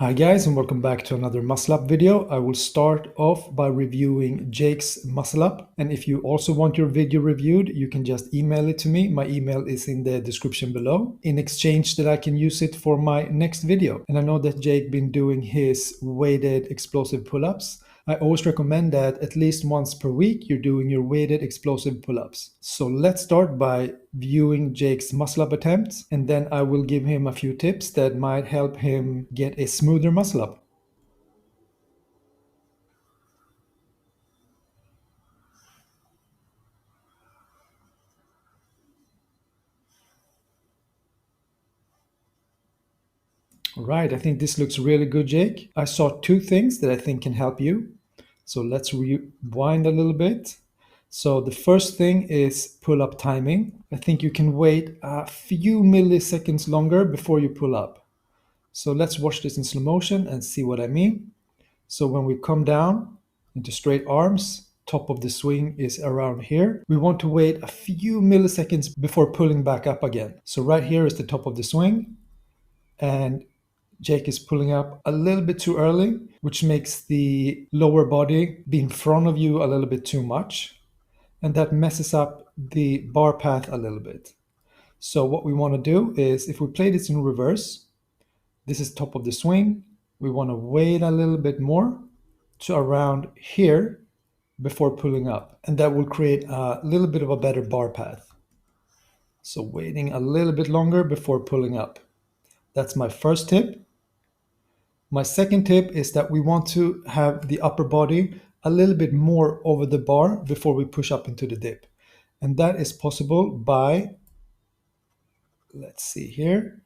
Hi guys, and welcome back to another muscle up video. I will start off by reviewing Jake's muscle up, and if you also want your video reviewed, you can just email it to me. My email is in the description below, in exchange that I can use it for my next video. And I know that Jake been doing his weighted explosive pull-ups. I always recommend that at least once per week you're doing your weighted explosive pull-ups. So let's start by viewing Jake's muscle up attempts, and then I will give him a few tips that might help him get a smoother muscle up. All right, I think this looks really good, Jake. I saw two things that I think can help you. So let's rewind a little bit. So the first thing is pull-up timing. I think you can wait a few milliseconds longer before you pull up. So let's watch this in slow motion and see what I mean. So when we come down into straight arms, top of the swing is around here. We want to wait a few milliseconds before pulling back up again. So right here is the top of the swing, and Jake is pulling up a little bit too early, which makes the lower body be in front of you a little bit too much. And that messes up the bar path a little bit. So what we want to do is, if we play this in reverse, this is top of the swing. We want to wait a little bit more to around here before pulling up. And that will create a little bit of a better bar path. So waiting a little bit longer before pulling up. That's my first tip. My second tip is that we want to have the upper body a little bit more over the bar before we push up into the dip. And that is possible by, let's see here.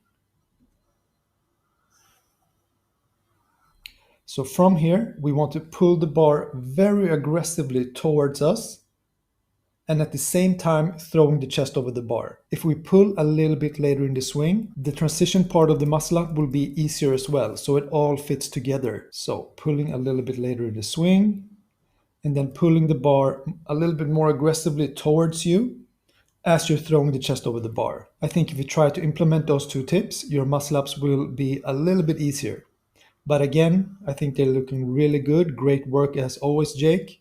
So from here, we want to pull the bar very aggressively towards us, and at the same time throwing the chest over the bar. If we pull a little bit later in the swing, the transition part of the muscle up will be easier as well, so it all fits together. So pulling a little bit later in the swing, and then pulling the bar a little bit more aggressively towards you as you're throwing the chest over the bar. I think if you try to implement those two tips, your muscle ups will be a little bit easier. But again, I think they're looking really good. Great work as always, Jake.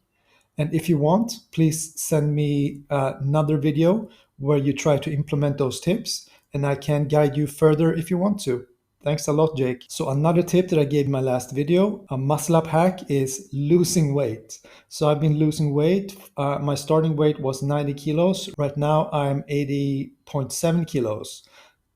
And if you want, please send me another video where you try to implement those tips, and I can guide you further if you want to. Thanks a lot, Jake. So another tip that I gave in my last video, a muscle up hack, is losing weight. So I've been losing weight. My starting weight was 90 kilos. Right now I'm 80.7 kilos.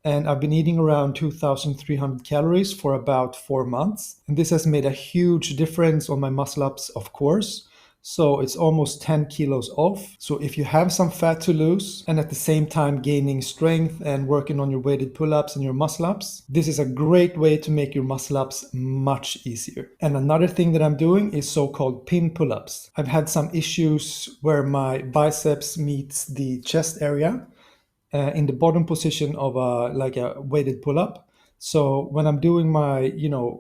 And I've been eating around 2,300 calories for about 4 months. And this has made a huge difference on my muscle ups, of course. So it's almost 10 kilos off. So if you have some fat to lose and at the same time gaining strength and working on your weighted pull-ups and your muscle ups, this is a great way to make your muscle ups much easier. And another thing that I'm doing is so-called pin pull-ups. I've had some issues where my biceps meets the chest area in the bottom position of a weighted pull-up. So when I'm doing my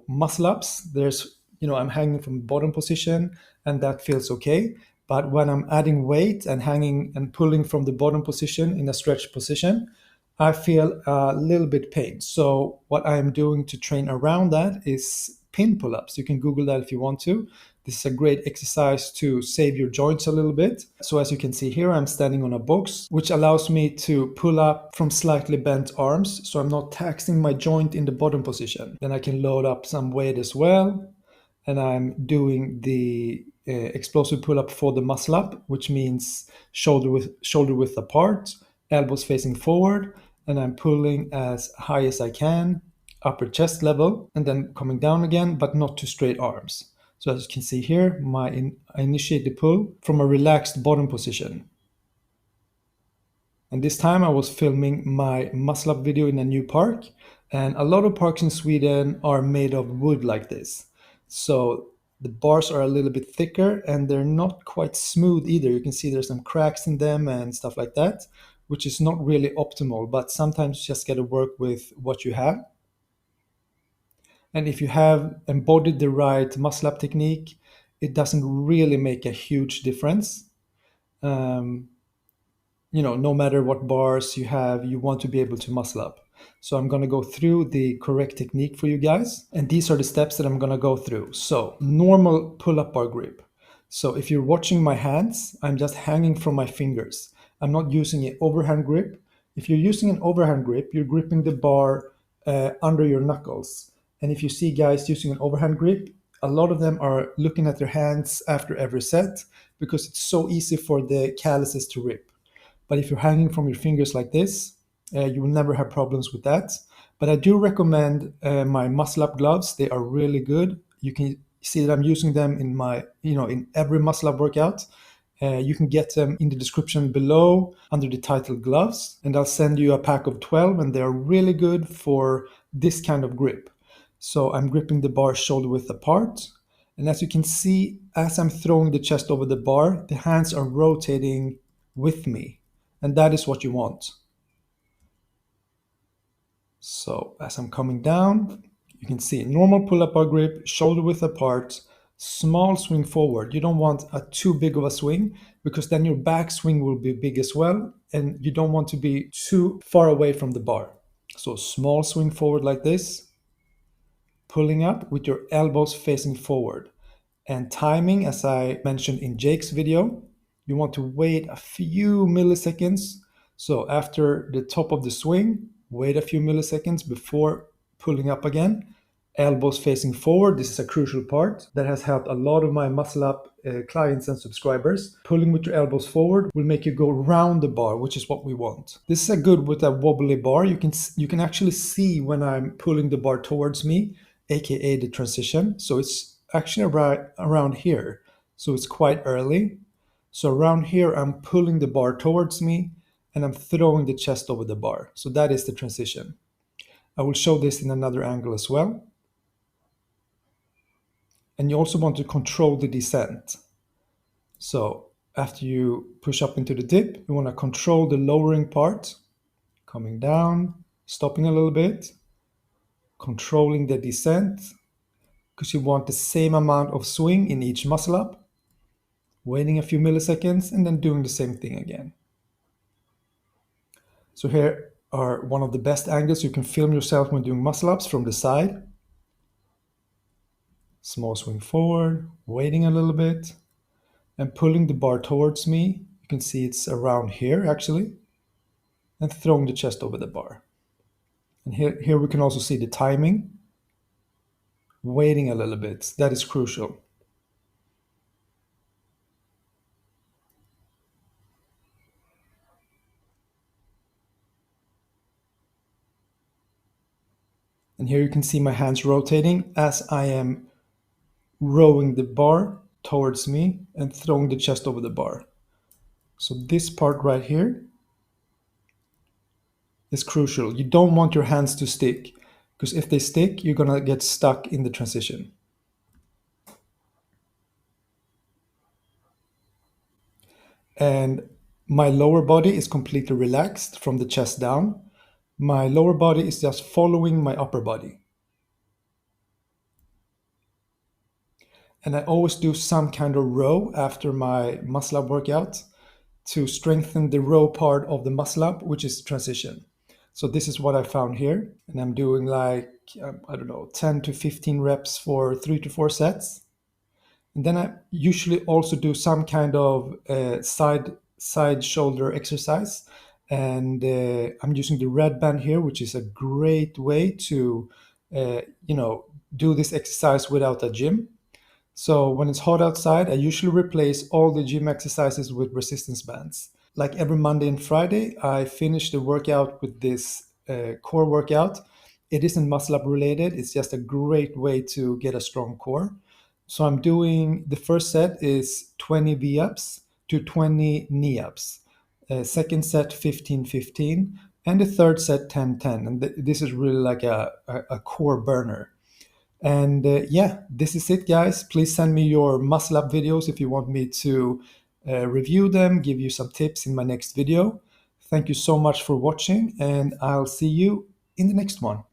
muscle ups, there's I'm hanging from the bottom position, and that feels okay. But when I'm adding weight and hanging and pulling from the bottom position in a stretched position, I feel a little bit pain. So what I am doing to train around that is pin pull-ups. You can Google that if you want to. This is a great exercise to save your joints a little bit. So as you can see here, I'm standing on a box, which allows me to pull up from slightly bent arms. So I'm not taxing my joint in the bottom position. Then I can load up some weight as well. And I'm doing the explosive pull-up for the muscle up, which means shoulder width apart, elbows facing forward, and I'm pulling as high as I can, upper chest level, and then coming down again, but not to straight arms. So as you can see here, I initiate the pull from a relaxed bottom position. And this time I was filming my muscle up video in a new park, and a lot of parks in Sweden are made of wood like this. So the bars are a little bit thicker and they're not quite smooth either. You can see there's some cracks in them and stuff like that, which is not really optimal, but sometimes you just got to work with what you have. And if you have embodied the right muscle up technique, it doesn't really make a huge difference. No matter what bars you have, you want to be able to muscle up. So I'm going to go through the correct technique for you guys. And these are the steps that I'm going to go through. So normal pull-up bar grip. So if you're watching my hands, I'm just hanging from my fingers. I'm not using an overhand grip. If you're using an overhand grip, you're gripping the bar under your knuckles. And if you see guys using an overhand grip, a lot of them are looking at their hands after every set because it's so easy for the calluses to rip. But if you're hanging from your fingers like this, you will never have problems with that. But I do recommend my muscle up gloves. They are really good. You can see that I'm using them in my, in every muscle up workout. You can get them in the description below under the title gloves, and I'll send you a pack of 12, and they're really good for this kind of grip. So I'm gripping the bar shoulder width apart. And as you can see, as I'm throwing the chest over the bar, the hands are rotating with me. And that is what you want. So as I'm coming down, you can see normal pull-up bar grip, shoulder width apart, small swing forward. You don't want a too big of a swing because then your back swing will be big as well. And you don't want to be too far away from the bar. So small swing forward like this, pulling up with your elbows facing forward. And timing, as I mentioned in Jake's video, you want to wait a few milliseconds. So after the top of the swing, wait a few milliseconds before pulling up again. Elbows facing forward. This is a crucial part that has helped a lot of my muscle up clients and subscribers. Pulling with your elbows forward will make you go around the bar, which is what we want. This is a good with a wobbly bar. You can actually see when I'm pulling the bar towards me, aka the transition. So it's actually right around here. So it's quite early. So around here, I'm pulling the bar towards me and I'm throwing the chest over the bar. So that is the transition. I will show this in another angle as well. And you also want to control the descent. So after you push up into the dip, you want to control the lowering part, coming down, stopping a little bit, controlling the descent, because you want the same amount of swing in each muscle up, waiting a few milliseconds, and then doing the same thing again. So here are one of the best angles you can film yourself when doing muscle ups from the side. Small swing forward, waiting a little bit, and pulling the bar towards me. You can see it's around here actually, and throwing the chest over the bar. And here we can also see the timing, waiting a little bit. That is crucial. And here you can see my hands rotating as I am rowing the bar towards me and throwing the chest over the bar. So this part right here is crucial. You don't want your hands to stick, because if they stick, you're gonna get stuck in the transition. And my lower body is completely relaxed from the chest down. My lower body is just following my upper body. And I always do some kind of row after my muscle up workout to strengthen the row part of the muscle up, which is transition. So this is what I found here. And I'm doing like, I don't know, 10 to 15 reps for 3 to 4 sets. And then I usually also do some kind of side shoulder exercise. And I'm using the red band here, which is a great way to, do this exercise without a gym. So when it's hot outside, I usually replace all the gym exercises with resistance bands. Like every Monday and Friday, I finish the workout with this core workout. It isn't muscle up related. It's just a great way to get a strong core. So I'm doing, the first set is 20 V-ups to 20 knee-ups. Second set, 15-15. And the third set, 10-10. And this is really like a core burner. And yeah, this is it, guys. Please send me your muscle up videos if you want me to review them, give you some tips in my next video. Thank you so much for watching, and I'll see you in the next one.